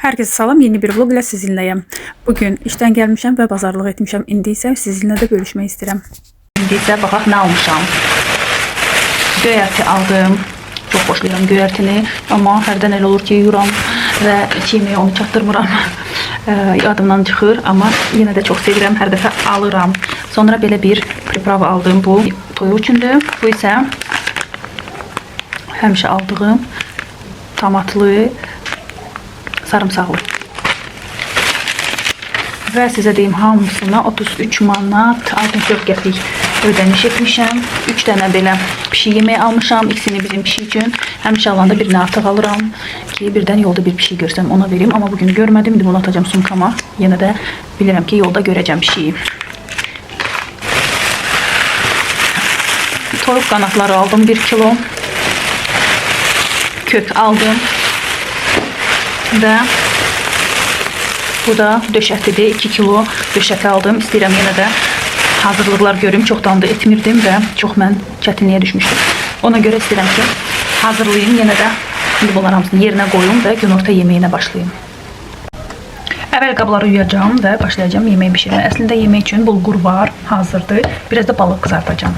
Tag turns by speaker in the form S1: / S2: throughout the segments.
S1: Herkese salam, yeni bir vlog ilə sizinləyəm. Bugün işdən gəlmişəm və bazarlıq etmişəm. İndi isə sizinlə də bölüşmək istəyirəm.
S2: İndi isə baxaq nə almışam. Göyərti aldım. Çox xoşlayıram göyərtini, amma hərdən elə olur ki, yuram və yeməyə onu çatdırmıram. Yadımdan çıxır, amma yenə də çox sevirəm, hər dəfə alıram. Sonra belə bir priprav aldım. Bu toyu üçündür. Bu isə həmişə aldığım tomatlı, sarımsaqlı. Və sizə deyim, hamısına 33 manat 64 qəpik ödəniş etmişəm. 3 dənə belə pişi yeməyi almışam. İkisini bizim pişi üçün. Həmişə alanda birini artıq alıram ki, birdən yolda bir pişi görsəm ona verim. Amma bugün görmədim, indi bunu atacağım sumkama. Yenə də bilirəm ki, yolda görəcəm pişiyi. Toyuq qanatları aldım 1 kilo. Kök aldım. Və bu da döşətidir. 2 kilo döşəti aldım. İstəyirəm yenə də hazırlıqlar görüm. Çoxdan da etmirdim və çox mən çətinliyə düşmüşdüm. Ona görə istəyirəm ki, hazırlayayım. Yenə də şimdi bunlar hamısını yerinə qoyum və günorta yeməyinə başlayayım. Əvvəl qabları yuyacağım və başlayacağım yeməyi bişirməyə. Əslində yemək üçün bulgur var, hazırdır. Biraz da balıq qızartacağım.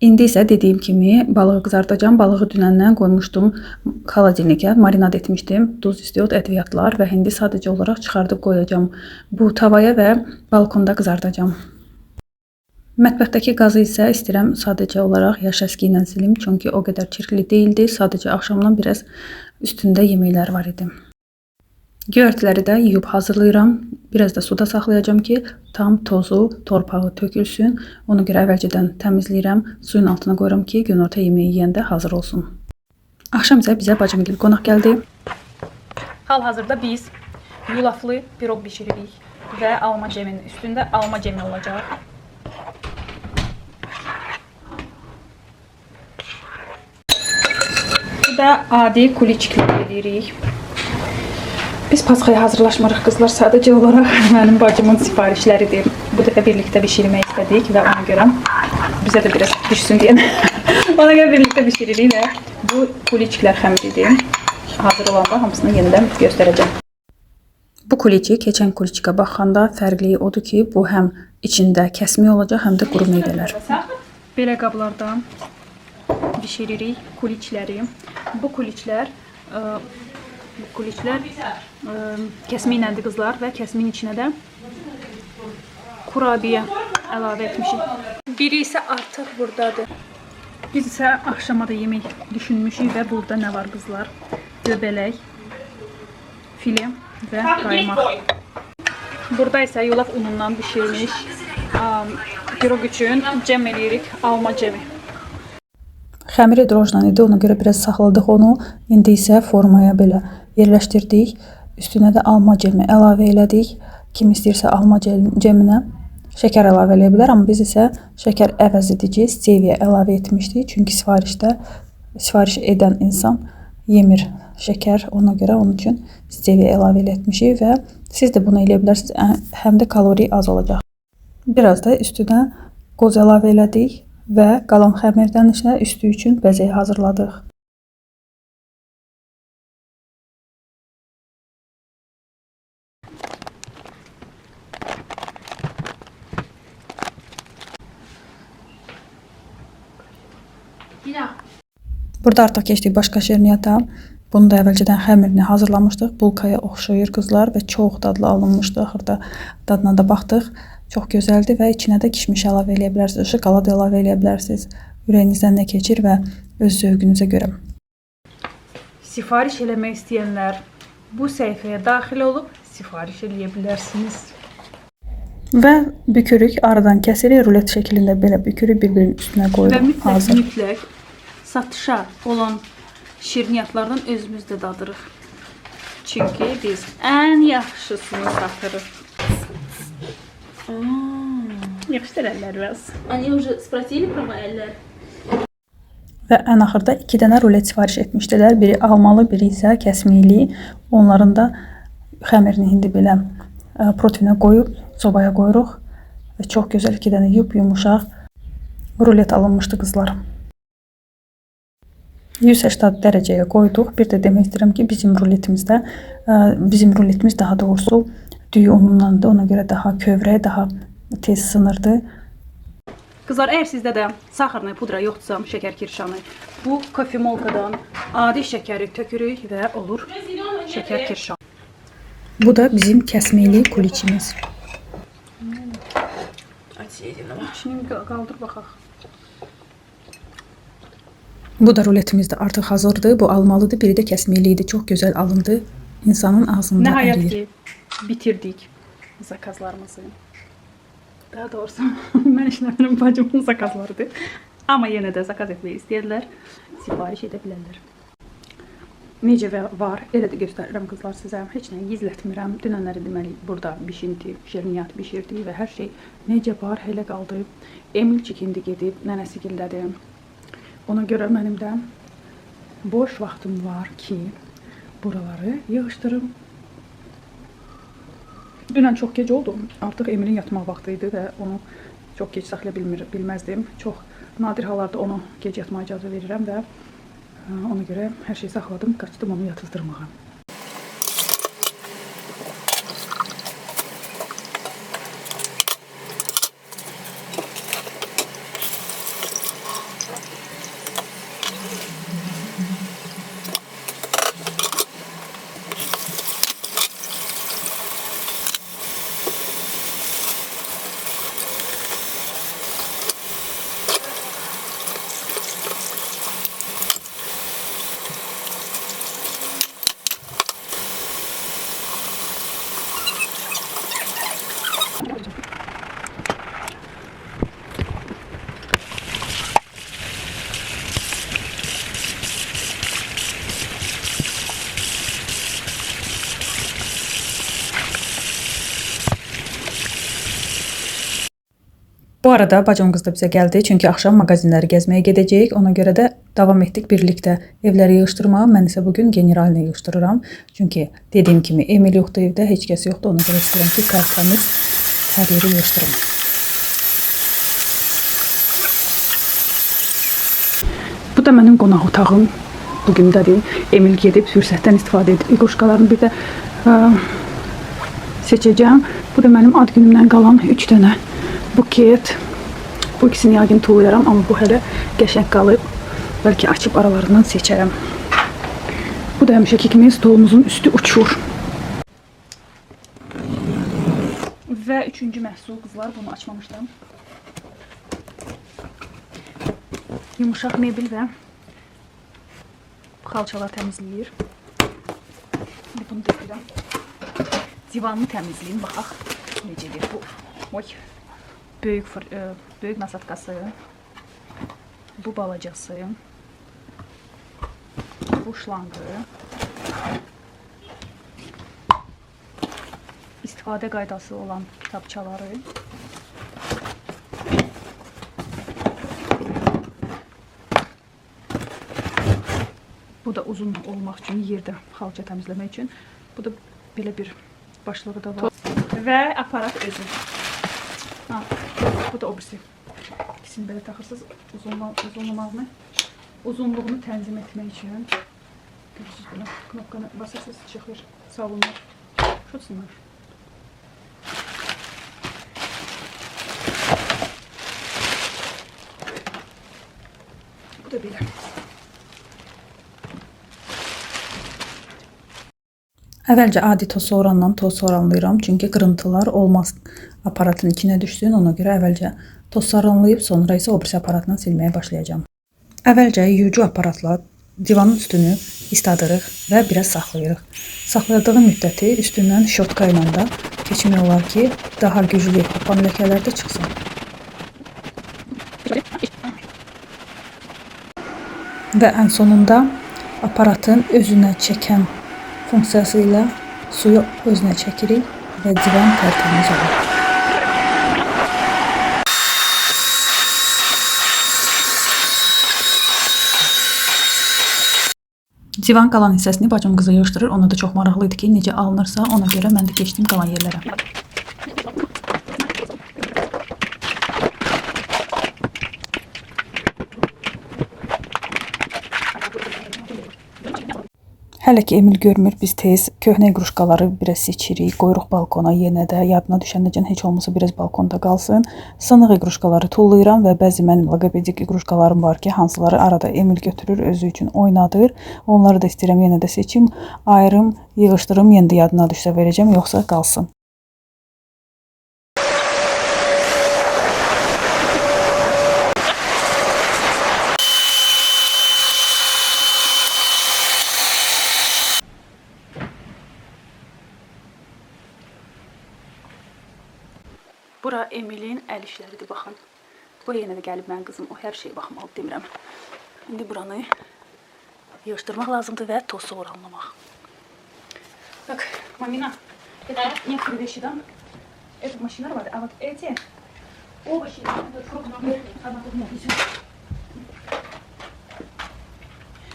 S1: İndi isə dediyim kimi balığı qızartacağım. Balığı dünəndən qoymuşdum xaladelnikə, marinad etmişdim. Duz, istiot, ədviyyatlar və indi sadəcə olaraq çıxardıb qoyacağım. Bu tavaya və balkonda qızardacağım. Mətbəxdəki qazı isə istəyirəm sadəcə olaraq yaş əski ilə silim, çünki o qədər çirkli deyildi. Sadəcə axşamdan biraz üstündə yeməklər var idi. Göyərtiləri də yuyub hazırlayıram. Biraz da suda saxlayacağım ki, tam tozu, torpağı tökülsün. Ona görə əvvəlcədən təmizləyirəm. Suyun altına qoyuram ki, günorta yeməyi yeyəndə hazır olsun. Axşam isə bizə bacımgil qonaq gəldi. Hal-hazırda biz yulaflı piroq bişiririk və alma ceminin üstündə alma cemi olacaq. Bu da adi kuliçiklər edirik. Biz Pasxaya hazırlaşmırıq qızlar, sadəcə olaraq mənim bacımın sifarişləridir. Bu dəfə birlikdə bişirmək istədik və ona görə bizə də biraz düşsün deyən. Ona görə birlikdə bişiririk və bu kuliçiklər xəmiridir. Hazır olanda hamısını yenidən göstərəcəm. Bu kuliçik keçən kuliçikə baxanda fərqliyi odur ki, bu həm içində kəsmi olacaq, həm də quru meyvələr. Belə qablarda bişiririk kuliçləri. Bu kuliçlər kəsmi iləndir qızlar və kəsmin içinə də kurabiyə əlavə etmişik. Biri isə artıq buradadır. Biz isə axşama da yemək düşünmüşük və burada nə var qızlar? Göbələk, file və qaymaq. Burada isə yulaf unundan bişirmiş piroq üçün cəm eləyirik, alma cemi. Xəmiri drojla idi, ona görə biraz saxladıq onu. İndi isə formaya belə yerləşdirdik. Üstünə də alma cemi əlavə elədik. Kim istəyirsə alma ceminə şəkər əlavə eləyə bilər, amma biz isə şəkər əvəz edici stevia əlavə etmişdik. Çünki sifariş edən insan yemir şəkər, ona görə onun üçün stevia əlavə etmişik və siz də bunu eləyə bilərsiniz. Həm də kalori az olacaq. Biraz da üstünə qoz əlavə elədik və qalan xəmirdən içinə üstü üçün bəzək hazırladıq. Burada artıq keçdik başqa şirniyyata.
S2: Bunu da əvvəlcədən xəmirini hazırlamışdıq. Bulkaya oxşayır qızlar və çox dadlı alınmışdı. Axırda dadına da baxdıq. Çox gözəldir və içinə də kişmiş əlavə edə bilərsiniz, şokolad əlavə edə bilərsiniz. Ürəyinizdən nə keçir və öz zövqünüzə görə.
S1: Sifariş eləmək istəyənlər bu səhifəyə daxil olub sifariş eləyə bilərsiniz.
S2: Və bükürük, aradan kəsirik, rulet şəklində belə bükürük, bir-birinin üstünə
S1: Və
S2: qoyuruq. Hazır.
S1: mütləq satışa olan şirniyyatlardan özümüz də dadırıq. Çünki biz ən yaxşısını satırıq. Yaxşı əllər biraz.
S3: Они уже спросили про мои эллер?
S2: Və ən axırda 2 dənə rulet sifariş etmişdilər. Biri almalı, biri isə kəsmikli. Onların da xəmirini indi belə proteinə qoyub sobaya qoyuruq. Və çox gözəl 2 dənə yumuşaq rulet alınmışdı qızlar. 180 dərəcəyə qoyduq. Bir də demək istəyirəm ki, bizim ruletimiz daha doğrusu düyü unundandır. Ona görə daha kövrək, daha tez sınırdı.
S1: Qızlar, əgər sizdə də saxarlı pudra yoxdursa, şəkər kirşanı, bu kofemolkadan adi şəkəri tökürük və olur şəkər kirşanı.
S2: Bu da bizim kəsmikli kuliçimiz.
S1: İçini qaldır baxaq.
S2: Bu da ruletimiz də artıq hazırdır. Bu almalıdır. Biri də kəsmikli idi. Çox gözəl alındı. İnsanın ağzında
S1: Nəhayət
S2: əriyir.
S1: ki, bitirdik zakazlarımızı. Daha doğrusu mən işləmirəm, bacımın zakazlarıdır. Amma yenə də zakaz etmək istəyirlər, sifariş edə bilərlər. Necə var, elə də göstərirəm qızlar sizə. Heç nə gizlətmirəm. Dünənləri deməli burada bişinti, şirniyyat bişirdik və hər şey necə var, elə qaldı. Emilcik indi gedib nənəsi gildədi. Ona görə mənim də boş vaxtım var ki, buraları yığışdırım. Dünən çox gec oldu. Artıq Emilin yatmaq vaxtı idi və onu çox gec saxlaya bilməzdim. Çox nadir hallarda onu gec yatmağa icazə verirəm və ona görə hər şeyi saxladım, qaçdım onu yatızdırmağa.
S2: Bu arada bacım qız da bizə gəldi, çünki axşam mağazinləri gəzməyə gedəcəyik. Ona görə də davam etdik birlikdə evləri yığışdırmağa. Mən isə bugün generalinə yığışdırıram. Çünki dediyim kimi Emil yoxdur evdə, heç kəs yoxdur. Ona görə istəyirəm ki, tərtəmiz hər yeri yığışdırım.
S1: Bu da mənim qonaq otağım. Bugündədir. Emil gedib fürsətdən istifadə edib. İqoşkalarını bir də seçəcəm. Bu da mənim ad günümdən qalan 3 dənə buket. Bu ikisini yəqin tullayaram, amma bu hələ qəşəng qalıb. Bəlkə açıb aralarından seçərəm. Bu da həmişəki kimi stolumuzun üstü uçur. Və üçüncü məhsul qızlar, bunu açmamışdım. Yumuşaq mebel və xalçalar təmizləyir. Bunu da edirəm. Divanını təmizləyim, baxaq necədir bu. Oy. Böyük nasatkası, bu balacası, bu şlangı, istifadə qaydası olan kitabçaları, bu da uzun olmaq üçün, yerdə xalça təmizləmək üçün, bu da belə bir başlığı da var və aparat özü. Bu da o birisi. İkisini belə taxırsınız, uzunluğunu tənzim etmək üçün. Görürsünüz belə, knopkanı basırsınız, çıxır, savunur, şutsunlar. Bu da belə.
S2: Əvvəlcə adi toz soğurandan toz soğuranlayıram, çünki qırıntılar olmaz aparatın içinə düşsün. Ona görə əvvəlcə toz soğuranlayıb, sonra isə o birisi aparatla silməyə başlayacağım. Əvvəlcə yuyucu aparatla divanın üstünü isladırıq və biraz saxlayırıq. Saxladığım müddəti üstündən şotka ilə də keçmək olar ki, daha güclü yapan ləkələr də çıxsın. Və ən sonunda aparatın özünə çəkən funksiyası ilə suyu özünə çəkirik və divan tərtəmiz olur. Divan qalan hissəsini bacım qızı yığışdırır. Ona da çox maraqlı idi ki, necə alınırsa, ona görə mən də keçdim qalan yerlərə. Hələ ki Emil görmür, biz tez köhnə iqruşkaları biraz seçirik, qoyuruq balkona yenə də, yadına düşəndəcən heç olmasa biraz balkonda qalsın. Sınıq iqruşkaları tullayıram və bəzi mənim logopedik iqruşkalarım var ki, hansıları arada Emil götürür, özü üçün oynadır. Onları da istəyirəm yenə də seçim, ayırım, yığışdırım, yenə də yadına düşsə verəcəm, yoxsa qalsın. Bura Emilin əl işləridir, baxın. Bu yenə də gəlib mənim qızım, o hər şeyə baxmalı demirəm. İndi buranı yığışdırmaq lazımdır və toz soğuranlamaq. Так, мамина, это некоторые вещи, да? Это машина работает, а вот эти овощи, этот фрукт, одна тут нет, еще.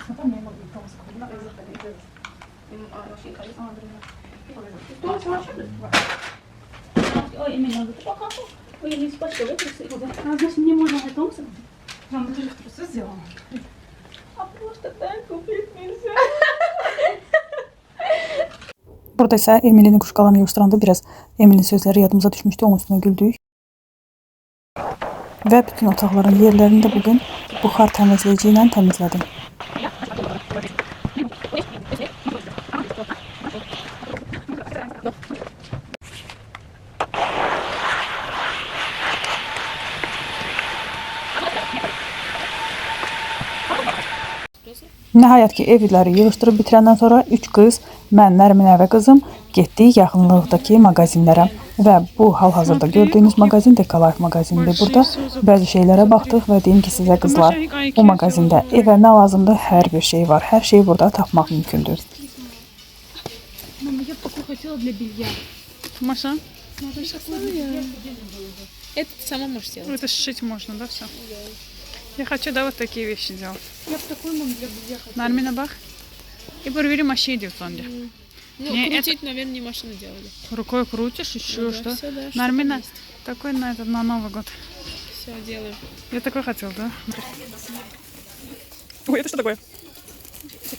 S2: Потом я могу там сказать,
S3: Ой, именно вот пока. Ой, я не спрашивала, это все. А значит, мне можно на том самом?
S1: Там даже трусы сделано.
S3: А просто так купить нельзя.
S2: Burada isə Emilin iqruşkalarını yığışdıranda biraz Emilin sözləri yadımıza düşmüşdü, onun üstünə güldük. Və bütün otaqların yerlərini də bugün buxar təmizləyici ilə təmizlədim. Nəhayət ki, evləri yığışdırıb bitirəndən sonra 3 qız, mən, Nərminə və qızım getdik yaxınlıqdakı mağazinlərə. Və bu hal-hazırda gördüyünüz mağazin Dekolife mağazinidir. Burada bəzi şeylərə baxdıq və deyim ki, sizə qızlar, bu mağazində evə nə lazımdır, hər bir şey var. Hər şeyi burada tapmaq mümkündür.
S3: Мама, я такой хотела для белья.
S1: Маша,
S3: Это ты сама можешь сделать.
S1: это сшить можно, да, все? Я хочу, да, вот такие вещи делать.
S3: Я бы такой, мам, для белья хотела.
S1: Нармина бах. И проверим машину в фонде.
S3: Ну,
S1: Не,
S3: крутить, наверное, не машины делали.
S1: Рукой крутишь, еще
S3: Ну да,
S1: что?
S3: всё, да, что
S1: Нармина,
S3: есть.
S1: такой на этот, на Новый год.
S3: Все, делаю.
S1: Я такой хотел, да? Ой, это что такое?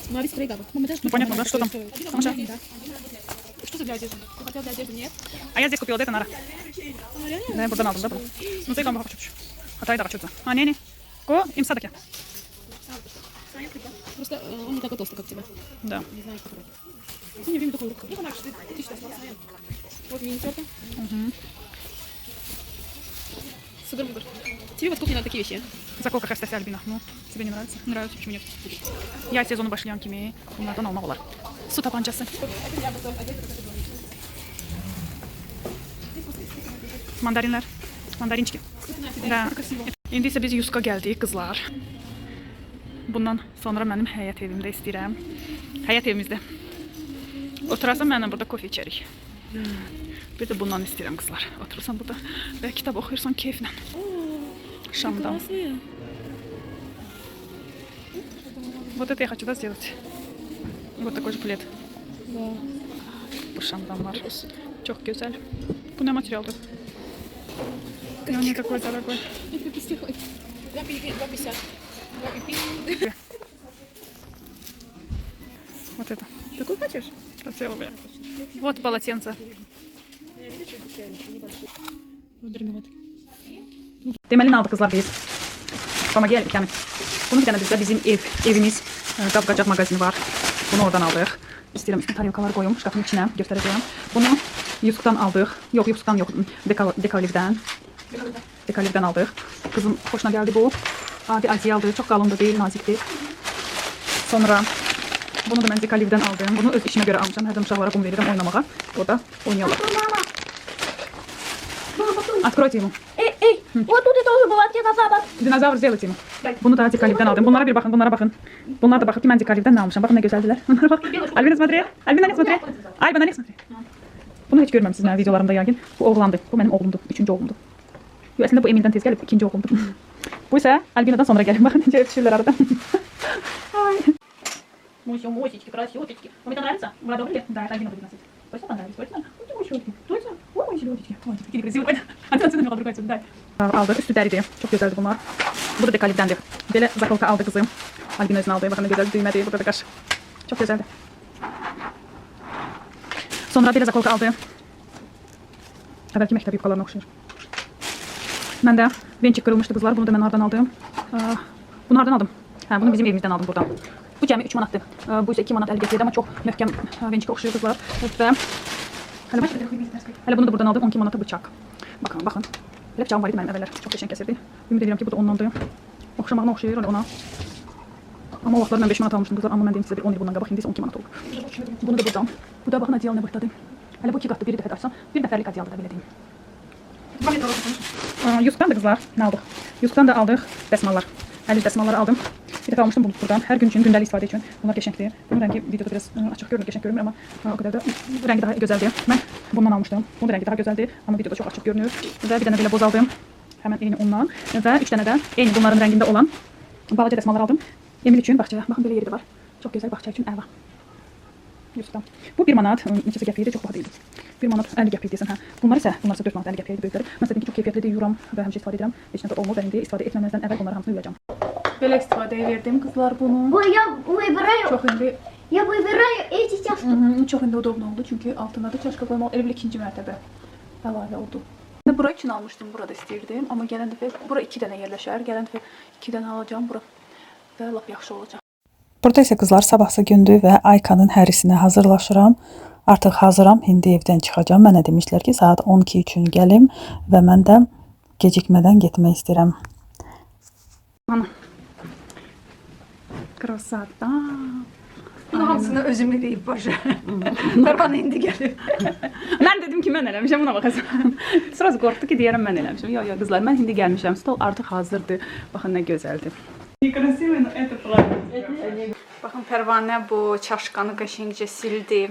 S3: Смотри, спрей, Габа. Мама, даже
S1: Ну, понятно, да, что там? Маша?
S3: Что за для одежды? Ты хотела для одежды, нет?
S1: А я здесь купила, это Нара. Да, я buradan aldım da bunu. Nasıl yıkan bakıp çöpüş. Hatayı da kaçırdı. Ha, ne? О, им садаки.
S3: Просто он не такой толстый, как тебя.
S1: Да.
S3: Не знаю, какой. Ты не время такой рука. Ну, так, ты что, остался? Вот мини-терка. Супер-мупер. Тебе вот кухне надо такие вещи.
S1: Заколка Христася Альбина. Ну, тебе не нравится? Не нравится, почему нет? Я сезonu başlayan kimi bunlardan almaq olar. Su tabancası. Mandarinler. Mandarinçki. Da. İndi isə biz Yuska gəldik qızlar. Bundan sonra mənim həyət evimdə istəyirəm. Həyət evimizdə. Oturarsan mənimlə burada kofe içərik. Bir də bundan istəyirəm qızlar. Oturursan burada və kitab oxuyursan keyflə. Şamdan. Вот это я хочу, да, сделать. Вот такой же плед.
S3: Да.
S1: Bu şamdanlar. Çok güzel. Bu ne materialdır? Но не такой дорогой.
S3: 2,50.
S1: Вот это.
S3: Такой хочешь?
S1: Хотела бы. Вот полотенце. Deməli nə aldıq qızlar biz? Pomagi Kamil. Bunu bir dənə bizdə bizim evimiz qab-qacaq mağazini var. Bunu oradan aldıq. İstəyirəm üstünə tarelkalar qoyum şkafın içinə, göstərəcəyəm. Bunu Yusufdan aldıq. Yox, Yusufdan yox, Dekalivdən aldıq. Qızım xoşuna gəldi bu. Adi aziyaldır, çox qalın da deyil, nazikdir. Sonra bunu da mən Dekalivdən aldım. Bunu öz işimə görə almışam. Hərdən uşaqlara bunu verirəm oynamağa. Orada oynayırlar. Откройте ему.
S4: Эй, вот тут и тоже была динозавр.
S1: Dinozavr сделайте ему. Bunu da Dekalivdən aldım. Bunlara bir baxın, bunlara baxın. Bunlar da baxın ki, mən Dekalivdən nə almışam. Baxın nə gözəldilər. Bunlara bax. Albina смотри. Albina смотри. Albina ne смотри. Bunu heç görməmisiniz mənim videolarımda yəqin. Bu oğlandı. Bu mənim oğlumdur. 3-cü oğlumdur. Yox, əslində bu Emildən tez gəlib, 2-ci oğlumdur. Bu isə Albinadan sonra gəlib. Baxın necə öpüşürlər arada. Ay.
S2: Мусички, красоточки. Вам это нравится? Вы одобрили? Да, это Альбина будет носить. Точно понравилось? Точно? Ой, щёлки. Точно? Ой, щёлки. Ой, какие красивые. Отсюда мне другой отсюда, дай.
S1: Aldıq. Üstü dəridir. Çox gözəldir bunlar. Bu da Dekalivdəndir. Belə zakolka aldı qızım. Albina özünə aldı. Baxın nə gözəl düymədir. Burada da qaş. Çox gözəldir. Sonra belə zakolka aldı. Əvvəlki məktəb yubkalarına oxşayır. Mən də vençik qırılmışdı qızlar. Bunu da mən hardan aldım? Bunu hardan aldım? Hə, bunu bizim evimizdən aldım buradan. Bu cəmi 3 manatdır. Bu isə 2 manat 50 qəpikdir, amma çox möhkəm vençikə oxşayır qızlar. Və hələ bunu da buradan aldım 12 manata bıçaq. Baxın, baxın. Belə bıçağım var idi mənim əvvəllər. Çox qəşəng kəsirdi. Ümid edirəm ki, bu da ondandır. Oxşamağına oxşayır ona. Amma o vaxtlar mən 5 manat almışdım qızlar, amma mən deyim sizə bir 10 il bundan qabaq, indi isə 12 manat oldu. Bunu da buradan. Bu da baxın adiyal nə boydadır. Hələ bu 2 qatlı, biri dəfə açsam, bir nəfərlik adiyaldır da belə deyim. Yusufdan da qızlar nə aldıq? Yusufdan da aldıq dəsmallar. 50 dəsmalları aldım. Bir dəfə almışdım buradan. Hər gün üçün, gündəlik istifadə üçün. Bunlar qəşəngdir. Bunun rəngi videoda biraz açıq görünür, qəşəng görünmür, amma o qədər də rəngi daha gözəldir. Mən bundan almışdım. Bunun rəngi daha gözəldir, amma videoda çox açıq görünür. Və bir dənə belə boz aldım. Həmən eyni ondan. Və 3 dənə də eyni bunların rəngində olan balaca dəsmallar aldım. Emil üçün bağçaya. Baxın belə yeri də var. Çox gözəl bağça üçün əla. Yusufdan. Bu 1 manat, neçəsə qəpik idi, çox baha deyildi. 1 manat 50 qəpik deyəsən, hə. Bunlar isə 4 manat 50 qəpik idi böyükləri. Mən dedim ki, çox keyfiyyətlidir, yuram və həmişə istifadə edirəm. Heç nə də olmur və indi istifadə etməməzdən əvvəl onları hamısını yuyacağam. Belə istifadəyə verdim qızlar bunu.
S4: Я выбираю,
S1: Çox indi
S4: эти чашки.
S1: çox indi udoblu oldu çünki altında da çaşka qoymaq elə bil ikinci mərtəbə əlavə oldu. Bura üçün almışdım, burada istəyirdim, amma gələn dəfə bura 2 dənə yerləşər. Gələn dəfə 2 dənə alacağam bura və lap yaxşı olacaq.
S5: Burada isə qızlar sabahsı gündür və Aykanın hərisinə hazırlaşıram. Artıq hazıram, indi evdən çıxacağam. Mənə demişlər ki, saat 12 üçün gəlim və mən də gecikmədən getmək istəyirəm.
S1: Ana. Krasata.
S3: Hamısını özümü deyib başa. Qarban indi gəlib.
S1: Mən dedim ki, mən eləmişəm, buna baxasan. Sırası qorxdu ki, deyərəm mən eləmişəm. Yox, yox, qızlar, mən indi gəlmişəm. Stol artıq hazırdır. Baxın nə gözəldir. Nekrasivoy, но это правильно.
S3: Baxın Pərvanə bu çaşqanı qəşəngcə sildi.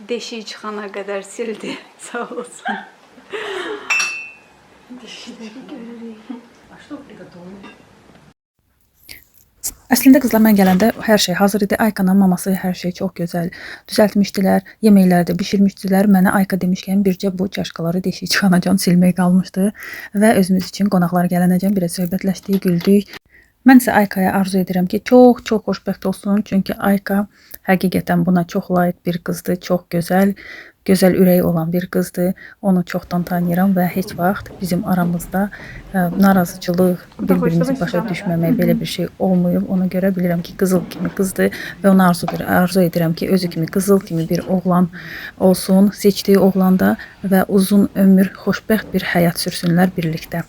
S3: Deşik çıxana qədər sildi. Sağ olsun.
S5: Əslində qızlar mən gələndə hər şey hazır idi. Aykanın maması hər şey çox gözəl düzəltmişdilər. Yeməkləri də bişirmişdilər. Mənə Ayka demişkən bircə bu çaşqaları deşik çıxanacan silmək qalmışdı və özümüz üçün qonaqlar gələnəcən biraz söhbətləşdik, güldük. Mən isə Aykaya arzu edirəm ki, çox xoşbəxt olsun. Çünki Ayka həqiqətən buna çox layiq bir qızdır. Çox gözəl ürəyi olan bir qızdır. Onu çoxdan tanıyıram və heç vaxt bizim aramızda narazıçılıq, bir-birimizi başa düşməmək belə bir şey olmayıb. Ona görə bilirəm ki, qızıl kimi qızdır və ona arzu edirəm ki, özü kimi qızıl kimi bir oğlan olsun, seçdiyi oğlanda və uzun ömür, xoşbəxt bir həyat sürsünlər birlikdə.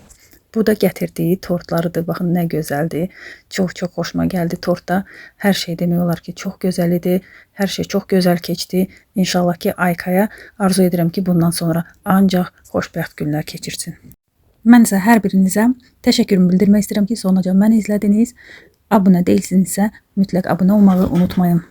S5: Bu da gətirdiyi tortlarıdır. Baxın nə gözəldir. Çox xoşuma gəldi tortda. Hər şey demək olar ki, çox gözəl idi. Hər şey çox gözəl keçdi. İnşallah ki, Aykaya arzu edirəm ki, bundan sonra ancaq xoşbəxt günlər keçirsin. Mən isə hər birinizə təşəkkürümü bildirmək istəyirəm ki, sonuca məni izlədiniz. Abunə deyilsinizsə, mütləq abunə olmağı unutmayın.